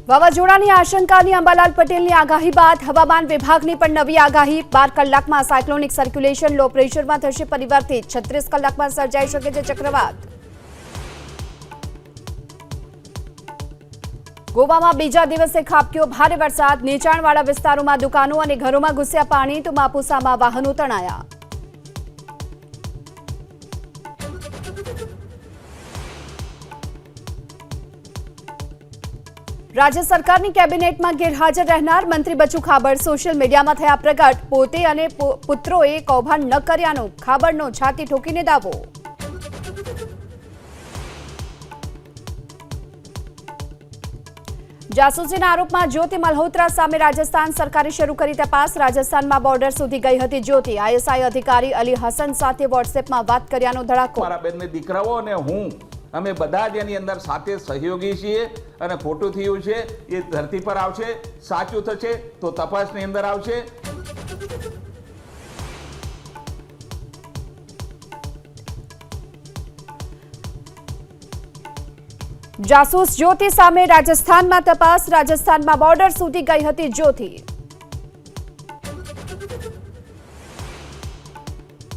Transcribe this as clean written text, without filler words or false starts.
વાવાઝોડાની આશંકાની અંબાલાલ પટેલની આગાહી બાદ હવામાન વિભાગની પણ નવી આગાહી 12 કલાકમાં સાયક્લોનિક સર્ક્યુલેશન લો પ્રેશરમાં થશે પરિવર્તિત 36 કલાકમાં સર્જાઈ શકે છે ચક્રવાત। ગોવામાં બીજા દિવસે ખાબક્યો ભારે વરસાદ, નીચાણવાળા વિસ્તારોમાં દુકાનો અને ઘરોમાં ઘૂસ્યા પાણી તો માપુસામાં વાહનો તણાયા। राज्य सरकारनी केबिनेटમાં ગેરહાજર રહેનાર મંત્રી બચુ ખાબડ સોશિયલ મીડિયામાં થયા પ્રગટ। પોતે અને પુત્રોએ કૌભાંડ ન કર્યાનો ખાબડનો છાતી ઠોકીને દાવો। જાસૂસીના આરોપમાં જ્યોતિ મલ્હોત્રા સામે રાજસ્થાન સરકારે શરૂ કરી તપાસ। રાજસ્થાનમાં બોર્ડર સુધી ગઈ હતી જ્યોતિ। આઈએસઆઈ અધિકારી અલી હસન સાથે વોટ્સએપમાં વાત કર્યાનો ધડાકો। મારા બેનને દીકરાઓ અને હું અમે બધા જ એની અંદર સાથે સહયોગી છીએ અને ખોટું થયું છે એ ધરતી પર આવશે, સાચું થશે તો તપાસની અંદર આવશે। જાસૂસ જ્યોતિ સામે રાજસ્થાનમાં તપાસ। રાજસ્થાનમાં બોર્ડર સુધી ગઈ હતી જ્યોતિ।